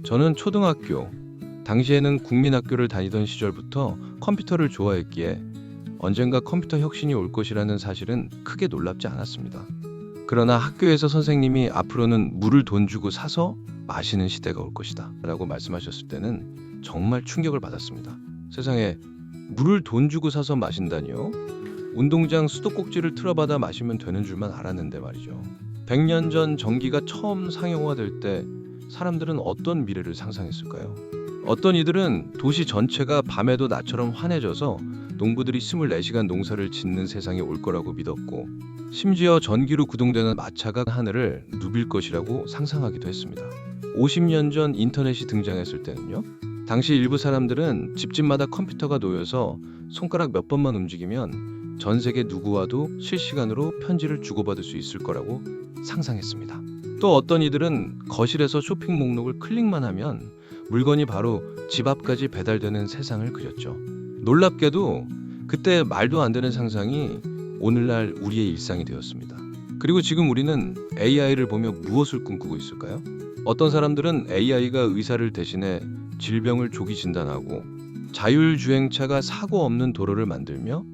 저는 초등학교, 당시에는 국민학교를 다니던 시절부터 컴퓨터를 좋아했기에 언젠가 컴퓨터 혁신이 올 것이라는 사실은 크게 놀랍지 않았습니다. 그러나 학교에서 선생님이 앞으로는 물을 돈 주고 사서 마시는 시대가 올 것이다 라고 말씀하셨을 때는 정말 충격을 받았습니다. 세상에 물을 돈 주고 사서 마신다니요? 운동장 수도꼭지를 틀어받아 마시면 되는 줄만 알았는데 말이죠. 100년 전 전기가 처음 상용화될 때 사람들은 어떤 미래를 상상했을까요? 어떤 이들은 도시 전체가 밤에도 나처럼 환해져서 농부들이 24시간 농사를 짓는 세상이 올 거라고 믿었고, 심지어 전기로 구동되는 마차가 하늘을 누빌 것이라고 상상하기도 했습니다. 50년 전 인터넷이 등장했을 때는요, 당시 일부 사람들은 집집마다 컴퓨터가 놓여서 손가락 몇 번만 움직이면 전 세계 누구와도 실시간으로 편지를 주고받을 수 있을 거라고 상상했습니다. 또 어떤 이들은 거실에서 쇼핑 목록을 클릭만 하면 물건이 바로 집 앞까지 배달되는 세상을 그렸죠. 놀랍게도 그때 말도 안 되는 상상이 오늘날 우리의 일상이 되었습니다. 그리고 지금 우리는 AI를 보며 무엇을 꿈꾸고 있을까요? 어떤 사람들은 AI가 의사를 대신해 질병을 조기 진단하고 자율주행차가 사고 없는 도로를 만들며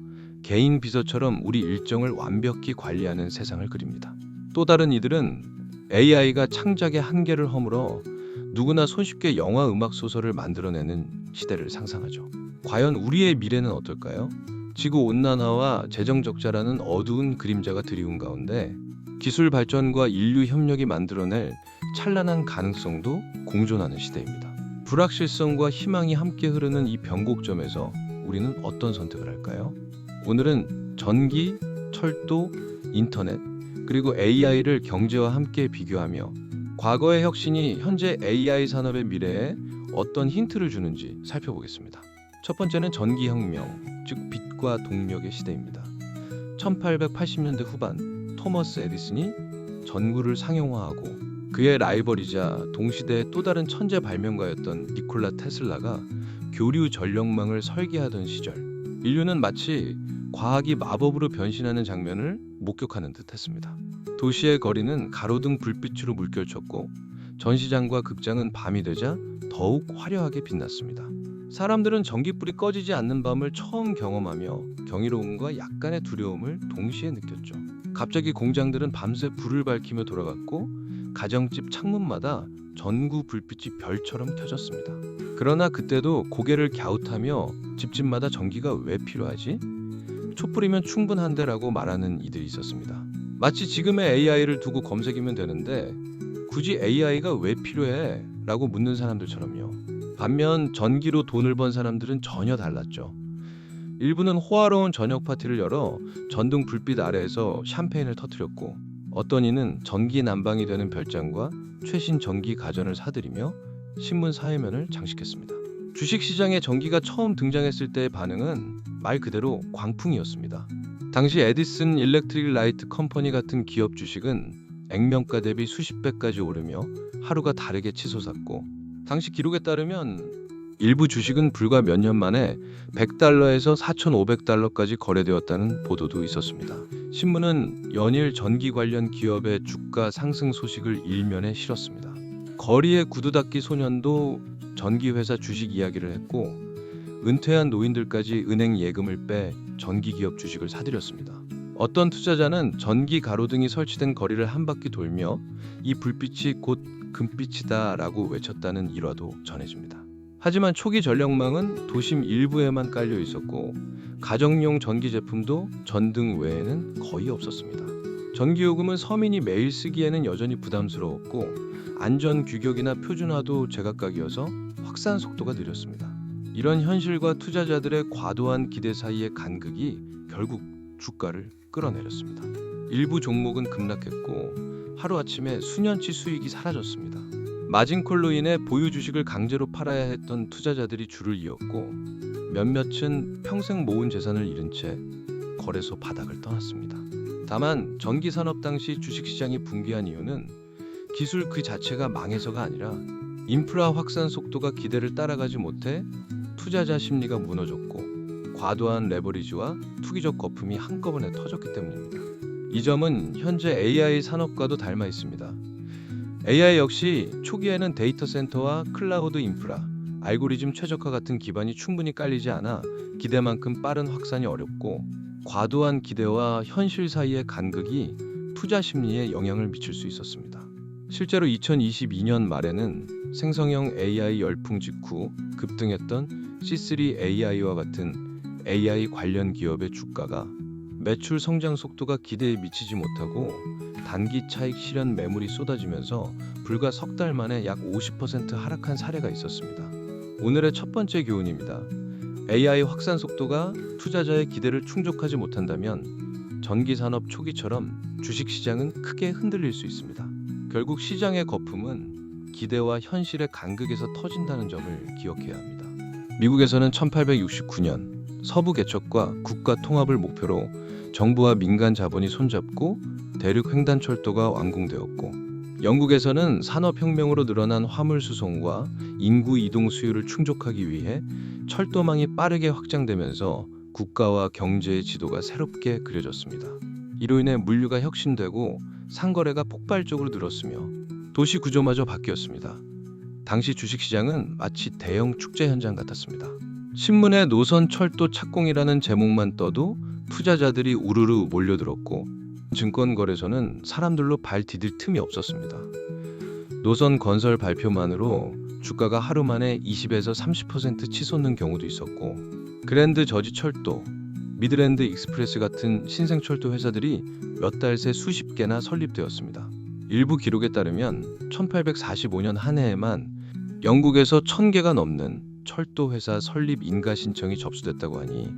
개인 비서처럼 우리 일정을 완벽히 관리하는 세상을 그립니다. 또 다른 이들은 AI가 창작의 한계를 허물어 누구나 손쉽게 영화, 음악, 소설을 만들어내는 시대를 상상하죠. 과연 우리의 미래는 어떨까요? 지구온난화와 재정적자라는 어두운 그림자가 드리운 가운데 기술 발전과 인류 협력이 만들어낼 찬란한 가능성도 공존하는 시대입니다. 불확실성과 희망이 함께 흐르는 이 변곡점에서 우리는 어떤 선택을 할까요? 오늘은 전기, 철도, 인터넷, 그리고 AI를 경제와 함께 비교하며 과거의 혁신이 현재 AI 산업의 미래에 어떤 힌트를 주는지 살펴보겠습니다. 첫 번째는 전기혁명, 즉 빛과 동력의 시대입니다. 1880년대 후반 토머스 에디슨이 전구를 상용화하고 그의 라이벌이자 동시대의 또 다른 천재 발명가였던 니콜라 테슬라가 교류 전력망을 설계하던 시절, 인류는 마치 과학이 마법으로 변신하는 장면을 목격하는 듯했습니다. 도시의 거리는 가로등 불빛으로 물결쳤고 전시장과 극장은 밤이 되자 더욱 화려하게 빛났습니다. 사람들은 전기불이 꺼지지 않는 밤을 처음 경험하며 경이로움과 약간의 두려움을 동시에 느꼈죠. 갑자기 공장들은 밤새 불을 밝히며 돌아갔고 가정집 창문마다 전구 불빛이 별처럼 켜졌습니다. 그러나 그때도 고개를 갸웃하며 집집마다 전기가 왜 필요하지? 촛불이면 충분한데라고 말하는 이들이 있었습니다. 마치 지금의 AI를 두고 검색이면 되는데 굳이 AI가 왜 필요해? 라고 묻는 사람들처럼요. 반면 전기로 돈을 번 사람들은 전혀 달랐죠. 일부는 호화로운 저녁 파티를 열어 전등 불빛 아래에서 샴페인을 터뜨렸고, 어떤 이는 전기 난방이 되는 별장과 최신 전기 가전을 사들이며 신문 사회면을 장식했습니다. 주식시장에 전기가 처음 등장했을 때의 반응은 말 그대로 광풍이었습니다. 당시 에디슨 일렉트릭 라이트 컴퍼니 같은 기업 주식은 액면가 대비 수십 배까지 오르며 하루가 다르게 치솟았고, 당시 기록에 따르면 일부 주식은 불과 몇 년 만에 $100에서 $4,500까지 거래되었다는 보도도 있었습니다. 신문은 연일 전기 관련 기업의 주가 상승 소식을 일면에 실었습니다. 거리의 구두닦이 소년도 전기회사 주식 이야기를 했고, 은퇴한 노인들까지 은행 예금을 빼 전기기업 주식을 사들였습니다. 어떤 투자자는 전기 가로등이 설치된 거리를 한 바퀴 돌며 이 불빛이 곧 금빛이다 라고 외쳤다는 일화도 전해집니다. 하지만 초기 전력망은 도심 일부에만 깔려 있었고 가정용 전기 제품도 전등 외에는 거의 없었습니다. 전기요금은 서민이 매일 쓰기에는 여전히 부담스러웠고 안전 규격이나 표준화도 제각각이어서 확산 속도가 느렸습니다. 이런 현실과 투자자들의 과도한 기대 사이의 간극이 결국 주가를 끌어내렸습니다. 일부 종목은 급락했고 하루아침에 수년치 수익이 사라졌습니다. 마진콜로 인해 보유 주식을 강제로 팔아야 했던 투자자들이 줄을 이었고 몇몇은 평생 모은 재산을 잃은 채 거래소 바닥을 떠났습니다. 다만 전기산업 당시 주식시장이 붕괴한 이유는 기술 그 자체가 망해서가 아니라 인프라 확산 속도가 기대를 따라가지 못해 투자자 심리가 무너졌고 과도한 레버리지와 투기적 거품이 한꺼번에 터졌기 때문입니다. 이 점은 현재 AI 산업과도 닮아 있습니다. AI 역시 초기에는 데이터 센터와 클라우드 인프라, 알고리즘 최적화 같은 기반이 충분히 깔리지 않아 기대만큼 빠른 확산이 어렵고, 과도한 기대와 현실 사이의 간극이 투자 심리에 영향을 미칠 수 있었습니다. 실제로 2022년 말에는 생성형 AI 열풍 직후 급등했던 C3 AI와 같은 AI 관련 기업의 주가가 매출 성장 속도가 기대에 미치지 못하고 단기 차익 실현 매물이 쏟아지면서 불과 석 달 만에 약 50% 하락한 사례가 있었습니다. 오늘의 첫 번째 교훈입니다. AI 확산 속도가 투자자의 기대를 충족하지 못한다면 전기 산업 초기처럼 주식시장은 크게 흔들릴 수 있습니다. 결국 시장의 거품은 기대와 현실의 간극에서 터진다는 점을 기억해야 합니다. 미국에서는 1869년 서부 개척과 국가 통합을 목표로 정부와 민간 자본이 손잡고 대륙 횡단철도가 완공되었고, 영국에서는 산업혁명으로 늘어난 화물 수송과 인구 이동 수요를 충족하기 위해 철도망이 빠르게 확장되면서 국가와 경제의 지도가 새롭게 그려졌습니다. 이로 인해 물류가 혁신되고 상거래가 폭발적으로 늘었으며 도시 구조마저 바뀌었습니다. 당시 주식시장은 마치 대형 축제 현장 같았습니다. 신문에 노선 철도 착공이라는 제목만 떠도 투자자들이 우르르 몰려들었고, 증권거래소는 사람들로 발 디딜 틈이 없었습니다. 노선 건설 발표만으로 주가가 하루 만에 20에서 30% 치솟는 경우도 있었고, 그랜드 저지 철도, 미드랜드 익스프레스 같은 신생철도 회사들이 몇 달 새 수십 개나 설립되었습니다. 일부 기록에 따르면 1845년 한 해에만 영국에서 1000개가 넘는 철도 회사 설립 인가 신청이 접수됐다고 하니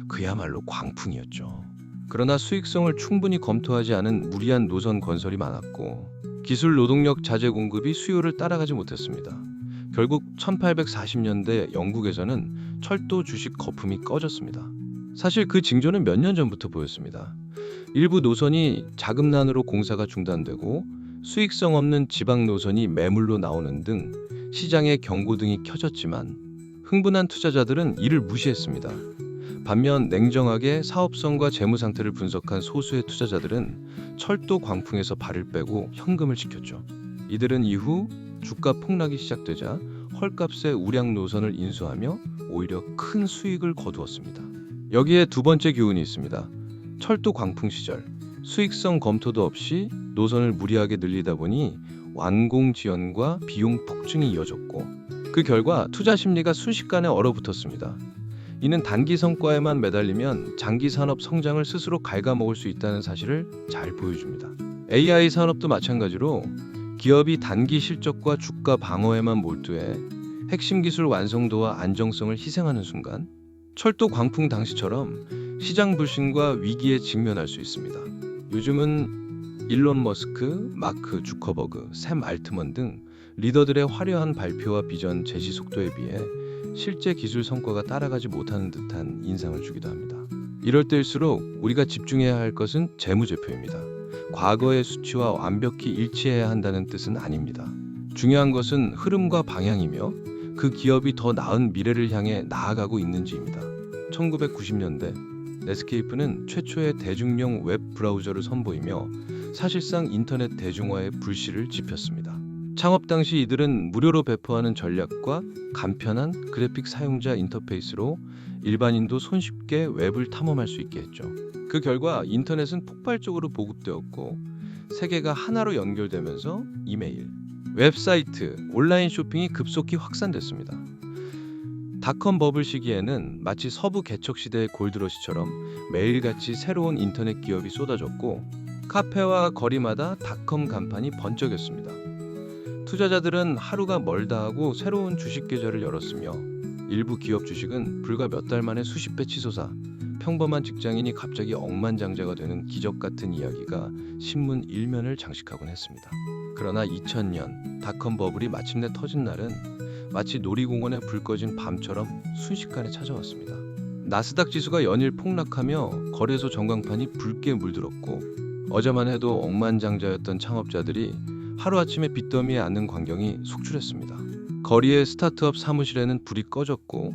그야말로 광풍이었죠. 그러나 수익성을 충분히 검토하지 않은 무리한 노선 건설이 많았고, 기술 노동력 자재 공급이 수요를 따라가지 못했습니다. 결국 1840년대 영국에서는 철도 주식 거품이 꺼졌습니다. 사실 그 징조는 몇 년 전부터 보였습니다. 일부 노선이 자금난으로 공사가 중단되고 수익성 없는 지방 노선이 매물로 나오는 등 시장의 경고등이 켜졌지만 흥분한 투자자들은 이를 무시했습니다. 반면 냉정하게 사업성과 재무 상태를 분석한 소수의 투자자들은 철도 광풍에서 발을 빼고 현금을 지켰죠. 이들은 이후 주가 폭락이 시작되자 헐값의 우량 노선을 인수하며 오히려 큰 수익을 거두었습니다. 여기에 두 번째 교훈이 있습니다. 철도 광풍 시절 수익성 검토도 없이 노선을 무리하게 늘리다 보니 완공 지연과 비용 폭증이 이어졌고, 그 결과 투자 심리가 순식간에 얼어붙었습니다. 이는 단기 성과에만 매달리면 장기 산업 성장을 스스로 갉아먹을 수 있다는 사실을 잘 보여줍니다. AI 산업도 마찬가지로 기업이 단기 실적과 주가 방어에만 몰두해 핵심 기술 완성도와 안정성을 희생하는 순간 철도 광풍 당시처럼 시장 불신과 위기에 직면할 수 있습니다. 요즘은 일론 머스크, 마크 주커버그, 샘 알트먼 등 리더들의 화려한 발표와 비전 제시 속도에 비해 실제 기술 성과가 따라가지 못하는 듯한 인상을 주기도 합니다. 이럴 때일수록 우리가 집중해야 할 것은 재무제표입니다. 과거의 수치와 완벽히 일치해야 한다는 뜻은 아닙니다. 중요한 것은 흐름과 방향이며 그 기업이 더 나은 미래를 향해 나아가고 있는지입니다. 1990년대 넷스케이프는 최초의 대중용 웹 브라우저를 선보이며 사실상 인터넷 대중화의 불씨를 지폈습니다. 창업 당시 이들은 무료로 배포하는 전략과 간편한 그래픽 사용자 인터페이스로 일반인도 손쉽게 웹을 탐험할 수 있게 했죠. 그 결과 인터넷은 폭발적으로 보급되었고, 세계가 하나로 연결되면서 이메일, 웹사이트, 온라인 쇼핑이 급속히 확산됐습니다. 닷컴 버블 시기에는 마치 서부 개척 시대의 골드러시처럼 매일같이 새로운 인터넷 기업이 쏟아졌고, 카페와 거리마다 닷컴 간판이 번쩍였습니다. 투자자들은 하루가 멀다 하고 새로운 주식 계좌를 열었으며, 일부 기업 주식은 불과 몇 달 만에 수십 배 치솟아 평범한 직장인이 갑자기 억만장자가 되는 기적 같은 이야기가 신문 일면을 장식하곤 했습니다. 그러나 2000년 닷컴 버블이 마침내 터진 날은 마치 놀이공원에 불 꺼진 밤처럼 순식간에 찾아왔습니다. 나스닥 지수가 연일 폭락하며 거래소 전광판이 붉게 물들었고, 어제만 해도 억만장자였던 창업자들이 하루아침에 빚더미에 앉는 광경이 속출했습니다. 거리의 스타트업 사무실에는 불이 꺼졌고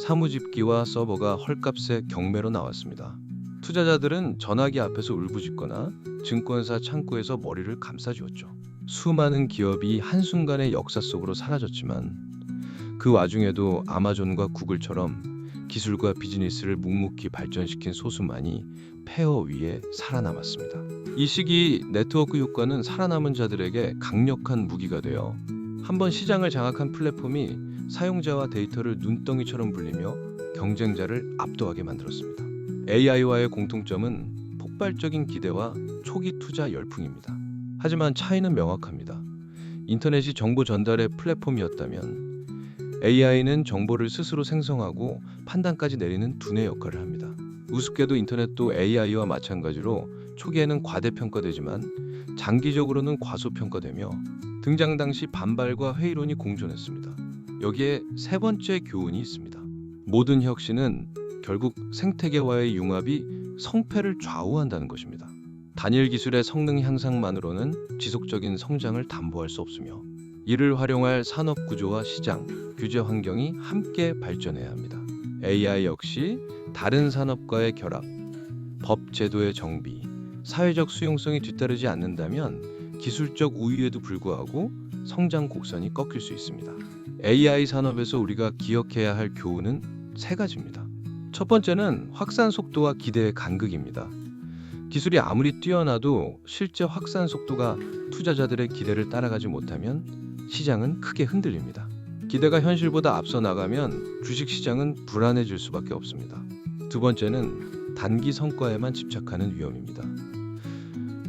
사무집기와 서버가 헐값에 경매로 나왔습니다. 투자자들은 전화기 앞에서 울부짖거나 증권사 창구에서 머리를 감싸쥐었죠. 수많은 기업이 한순간에 역사 속으로 사라졌지만 그 와중에도 아마존과 구글처럼 기술과 비즈니스를 묵묵히 발전시킨 소수만이 폐허 위에 살아남았습니다. 이 시기 네트워크 효과는 살아남은 자들에게 강력한 무기가 되어 한번 시장을 장악한 플랫폼이 사용자와 데이터를 눈덩이처럼 불리며 경쟁자를 압도하게 만들었습니다. AI와의 공통점은 폭발적인 기대와 초기 투자 열풍입니다. 하지만 차이는 명확합니다. 인터넷이 정보 전달의 플랫폼이었다면 AI는 정보를 스스로 생성하고 판단까지 내리는 두뇌 역할을 합니다. 우습게도 인터넷도 AI와 마찬가지로 초기에는 과대평가되지만 장기적으로는 과소평가되며 등장 당시 반발과 회의론이 공존했습니다. 여기에 세 번째 교훈이 있습니다. 모든 혁신은 결국 생태계와의 융합이 성패를 좌우한다는 것입니다. 단일 기술의 성능 향상만으로는 지속적인 성장을 담보할 수 없으며 이를 활용할 산업 구조와 시장, 규제 환경이 함께 발전해야 합니다. AI 역시 다른 산업과의 결합, 법 제도의 정비, 사회적 수용성이 뒤따르지 않는다면 기술적 우위에도 불구하고 성장 곡선이 꺾일 수 있습니다. AI 산업에서 우리가 기억해야 할 교훈은 세 가지입니다. 첫 번째는 확산 속도와 기대의 간극입니다. 기술이 아무리 뛰어나도 실제 확산 속도가 투자자들의 기대를 따라가지 못하면 시장은 크게 흔들립니다. 기대가 현실보다 앞서 나가면 주식시장은 불안해질 수밖에 없습니다. 두 번째는 단기 성과에만 집착하는 위험입니다.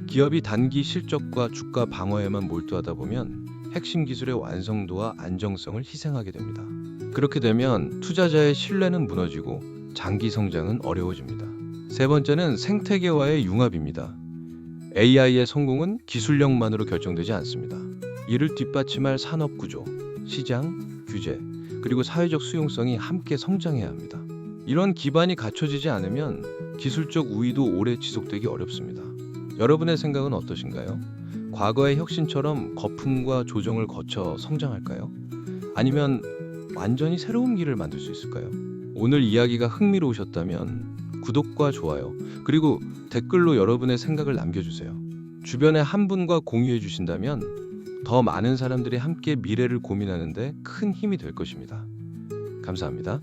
기업이 단기 실적과 주가 방어에만 몰두하다 보면 핵심 기술의 완성도와 안정성을 희생하게 됩니다. 그렇게 되면 투자자의 신뢰는 무너지고 장기 성장은 어려워집니다. 세 번째는 생태계와의 융합입니다. AI의 성공은 기술력만으로 결정되지 않습니다. 이를 뒷받침할 산업 구조, 시장, 규제, 그리고 사회적 수용성이 함께 성장해야 합니다. 이런 기반이 갖춰지지 않으면 기술적 우위도 오래 지속되기 어렵습니다. 여러분의 생각은 어떠신가요? 과거의 혁신처럼 거품과 조정을 거쳐 성장할까요? 아니면 완전히 새로운 길을 만들 수 있을까요? 오늘 이야기가 흥미로우셨다면 구독과 좋아요, 그리고 댓글로 여러분의 생각을 남겨주세요. 주변에 한 분과 공유해 주신다면 더 많은 사람들이 함께 미래를 고민하는 데 큰 힘이 될 것입니다. 감사합니다.